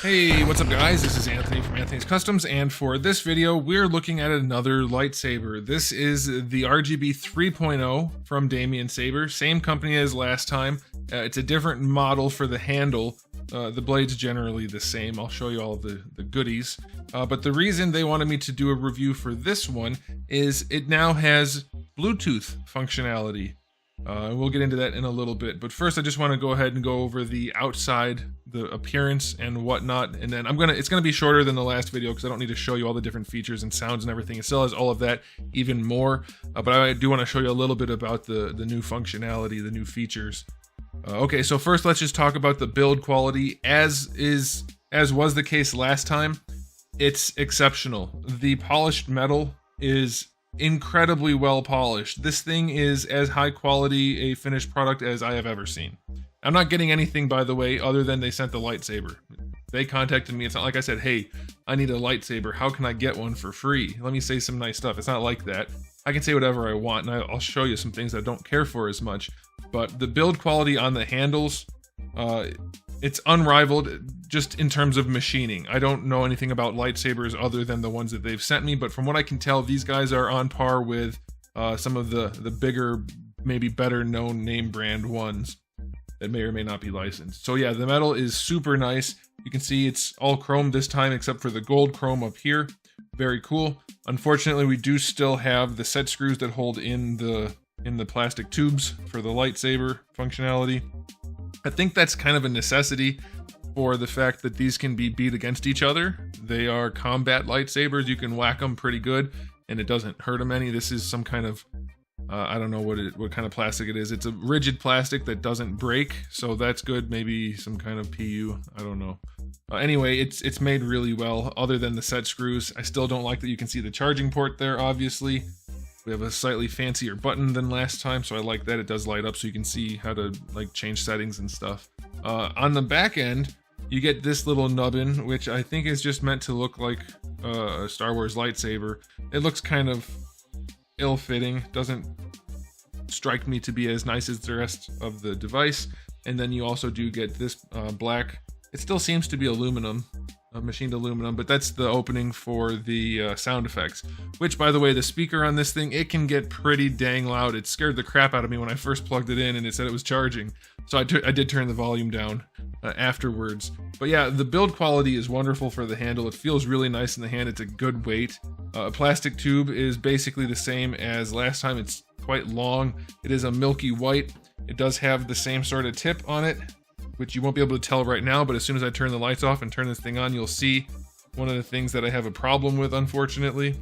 Hey, what's up guys? This is Anthony from Anthony's Customs, and for this video, we're looking at another lightsaber. This is the RGB 3.0 from Damiensaber, same company as last time. It's a different model for the handle. The blade's generally the same. I'll show you all of the goodies. But the reason they wanted me to do a review for this one is it now has Bluetooth functionality. We'll get into that in a little bit, but first I just want to go ahead and go over the outside, the appearance and whatnot, and then it's gonna be shorter than the last video because I don't need to show you all the different features and sounds and everything. It still has all of that, even more, but I do want to show you a little bit about the new functionality, the new features. Okay, so first let's just talk about the build quality. As was the case last time, it's exceptional. The polished metal is incredibly well polished. This thing is as high quality a finished product as I have ever seen. I'm not getting anything, by the way, other than they sent the lightsaber. They contacted me. It's not like I said, hey, I need a lightsaber. How can I get one for free? Let me say some nice stuff. It's not like that. I can say whatever I want, and I'll show you some things I don't care for as much. But the build quality on the handles, it's unrivaled just in terms of machining. I don't know anything about lightsabers other than the ones that they've sent me, but from what I can tell, these guys are on par with some of the bigger, maybe better known name brand ones that may or may not be licensed. So yeah, the metal is super nice. You can see it's all chrome this time except for the gold chrome up here. Very cool. Unfortunately, we do still have the set screws that hold in the plastic tubes for the lightsaber functionality. I think that's kind of a necessity for the fact that these can be beat against each other. They are combat lightsabers. You can whack them pretty good and it doesn't hurt them any. This is some kind of, I don't know what kind of plastic it is. It's a rigid plastic that doesn't break, so that's good. Maybe some kind of PU, I don't know. Anyway, it's made really well other than the set screws. I still don't like that you can see the charging port there, obviously. We have a slightly fancier button than last time, so I like that. It does light up so you can see how to like change settings and stuff. On the back end, you get this little nubbin, which I think is just meant to look like a Star Wars lightsaber. It looks kind of ill-fitting, doesn't strike me to be as nice as the rest of the device. And then you also do get this black, it still seems to be aluminum, machined aluminum, but that's the opening for the sound effects, which, by the way, the speaker on this thing, it can get pretty dang loud. It scared the crap out of me when I first plugged it in and it said it was charging, so I did turn the volume down afterwards. But yeah, the build quality is wonderful for the handle. It feels really nice in the hand. It's a good weight. A plastic tube is basically the same as last time. It's quite long. It is a milky white. It does have the same sort of tip on it, which you won't be able to tell right now, but as soon as I turn the lights off and turn this thing on, you'll see one of the things that I have a problem with, unfortunately.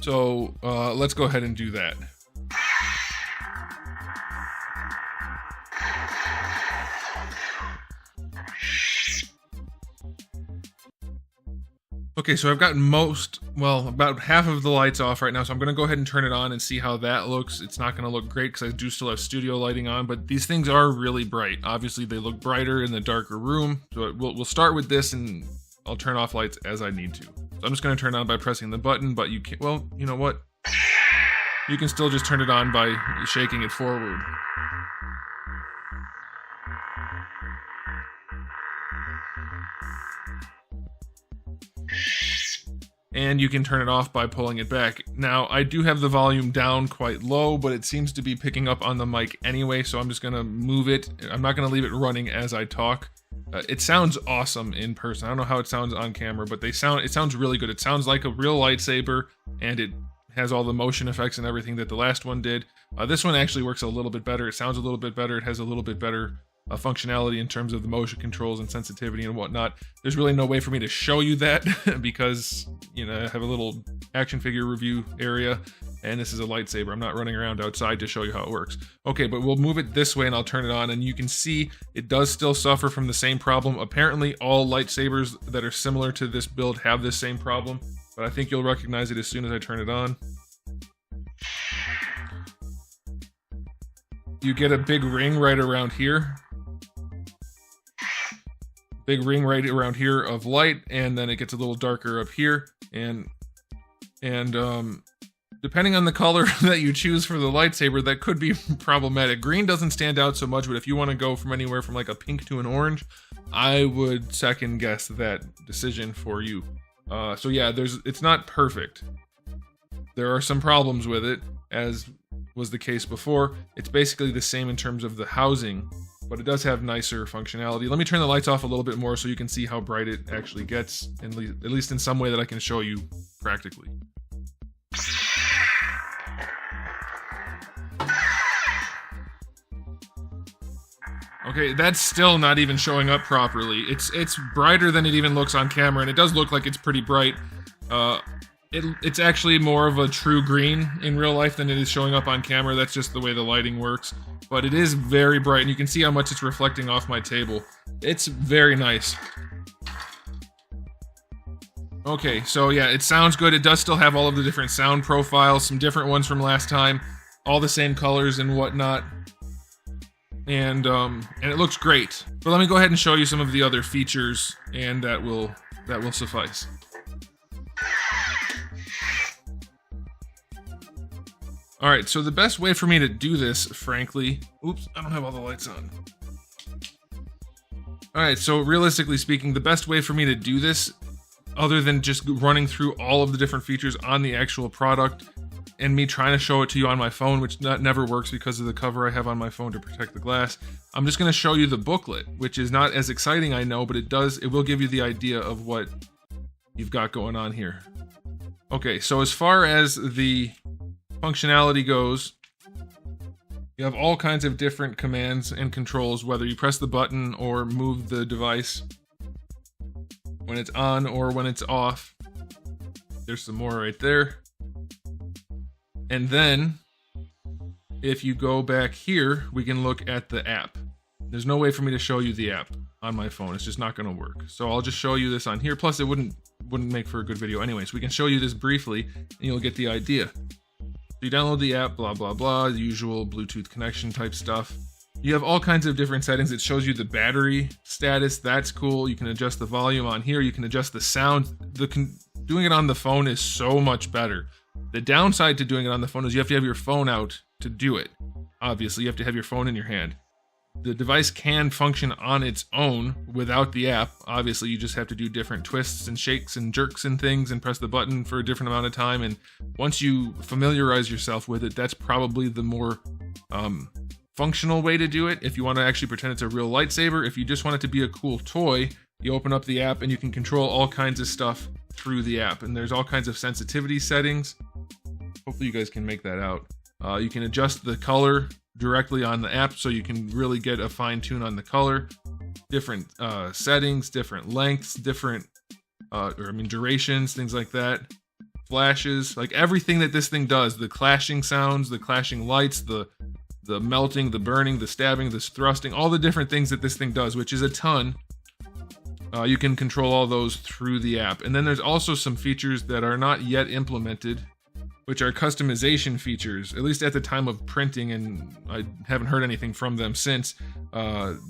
So let's go ahead and do that. Okay, so I've gotten about half of the lights off right now, so I'm going to go ahead and turn it on and see how that looks. It's not going to look great because I do still have studio lighting on, but these things are really bright. Obviously, they look brighter in the darker room, so we'll start with this, and I'll turn off lights as I need to. So I'm just going to turn it on by pressing the button, but you can't, well, you know what? You can still just turn it on by shaking it forward. And you can turn it off by pulling it back. Now, I do have the volume down quite low, but it seems to be picking up on the mic anyway, so I'm just gonna move it. I'm not gonna leave it running as I talk. It sounds awesome in person. I don't know how it sounds on camera, but it sounds really good. It sounds like a real lightsaber, and it has all the motion effects and everything that the last one did. This one actually works a little bit better. It sounds a little bit better. It has a little bit better functionality in terms of the motion controls and sensitivity and whatnot. There's really no way for me to show you that because, you know, I have a little action figure review area and this is a lightsaber. I'm not running around outside to show you how it works. Okay, but we'll move it this way and I'll turn it on, and you can see it does still suffer from the same problem. Apparently all lightsabers that are similar to this build have this same problem, but I think you'll recognize it as soon as I turn it on. You get a big ring right around here. Big ring right around here of light, and then it gets a little darker up here, and depending on the color that you choose for the lightsaber, that could be problematic. Green doesn't stand out so much, but if you want to go from anywhere from like a pink to an orange, I would second guess that decision for you. So yeah, it's not perfect. There are some problems with it, as was the case before. It's basically the same in terms of the housing, but it does have nicer functionality. Let me turn the lights off a little bit more so you can see how bright it actually gets, at least in some way that I can show you practically. Okay, that's still not even showing up properly. It's brighter than it even looks on camera, and it does look like it's pretty bright. It's actually more of a true green in real life than it is showing up on camera. That's just the way the lighting works. But it is very bright, and you can see how much it's reflecting off my table. It's very nice. Okay, so yeah, it sounds good. It does still have all of the different sound profiles, some different ones from last time, all the same colors and whatnot. And it looks great. But let me go ahead and show you some of the other features, and that will suffice. All right, so the best way for me to do this, frankly, oops, I don't have all the lights on. All right, so realistically speaking, the best way for me to do this, other than just running through all of the different features on the actual product and me trying to show it to you on my phone, which never works because of the cover I have on my phone to protect the glass, I'm just gonna show you the booklet, which is not as exciting, I know, but it will give you the idea of what you've got going on here. Okay, so as far as the functionality goes, you have all kinds of different commands and controls, whether you press the button or move the device when it's on or when it's off. There's some more right there. And then if you go back here, we can look at the app. There's no way for me to show you the app on my phone. It's just not going to work. So I'll just show you this on here. Plus it wouldn't make for a good video anyway. So we can show you this briefly and you'll get the idea. So you download the app, blah, blah, blah, the usual Bluetooth connection type stuff. You have all kinds of different settings. It shows you the battery status. That's cool. You can adjust the volume on here. You can adjust the sound. Doing it on the phone is so much better. The downside to doing it on the phone is you have to have your phone out to do it. Obviously, you have to have your phone in your hand. The device can function on its own without the app. Obviously, you just have to do different twists and shakes and jerks and things and press the button for a different amount of time. And once you familiarize yourself with it, that's probably the more functional way to do it. If you want to actually pretend it's a real lightsaber, if you just want it to be a cool toy, you open up the app and you can control all kinds of stuff through the app. And there's all kinds of sensitivity settings. Hopefully you guys can make that out. You can adjust the color directly on the app so you can really get a fine tune on the color. Different settings, different lengths, different durations, things like that. Flashes, like everything that this thing does, the clashing sounds, the clashing lights, the melting, the burning, the stabbing, the thrusting, all the different things that this thing does, which is a ton. You can control all those through the app. And then there's also some features that are not yet implemented, which are customization features, at least at the time of printing, and I haven't heard anything from them since.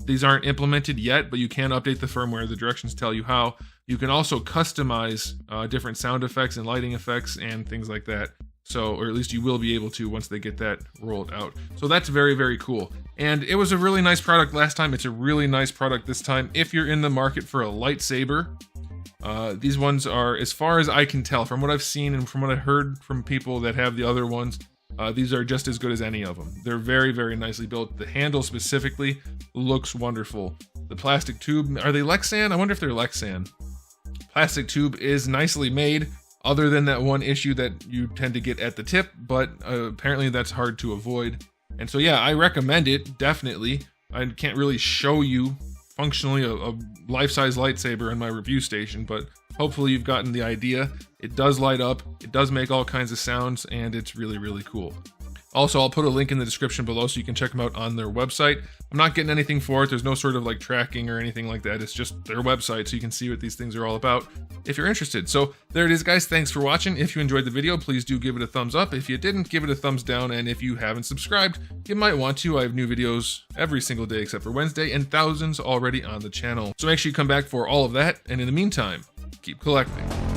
These aren't implemented yet, but you can update the firmware. The directions tell you how. You can also customize different sound effects and lighting effects and things like that. So, or at least you will be able to once they get that rolled out. So that's very, very cool. And it was a really nice product last time. It's a really nice product this time. If you're in the market for a lightsaber, these ones are, as far as I can tell, from what I've seen and from what I heard from people that have the other ones, these are just as good as any of them. They're very, very nicely built. The handle specifically looks wonderful. The plastic tube, are they Lexan? I wonder if they're Lexan. Plastic tube is nicely made, other than that one issue that you tend to get at the tip, but apparently that's hard to avoid. And so yeah, I recommend it, definitely. I can't really show you functionally a life-size lightsaber in my review station, but hopefully you've gotten the idea. It does light up, it does make all kinds of sounds, and it's really, really cool. Also, I'll put a link in the description below so you can check them out on their website. I'm not getting anything for it. There's no sort of like tracking or anything like that. It's just their website, so you can see what these things are all about if you're interested. So there it is, guys. Thanks for watching. If you enjoyed the video, please do give it a thumbs up. If you didn't, give it a thumbs down. And if you haven't subscribed, you might want to. I have new videos every single day except for Wednesday, and thousands already on the channel. So make sure you come back for all of that. And in the meantime, keep collecting.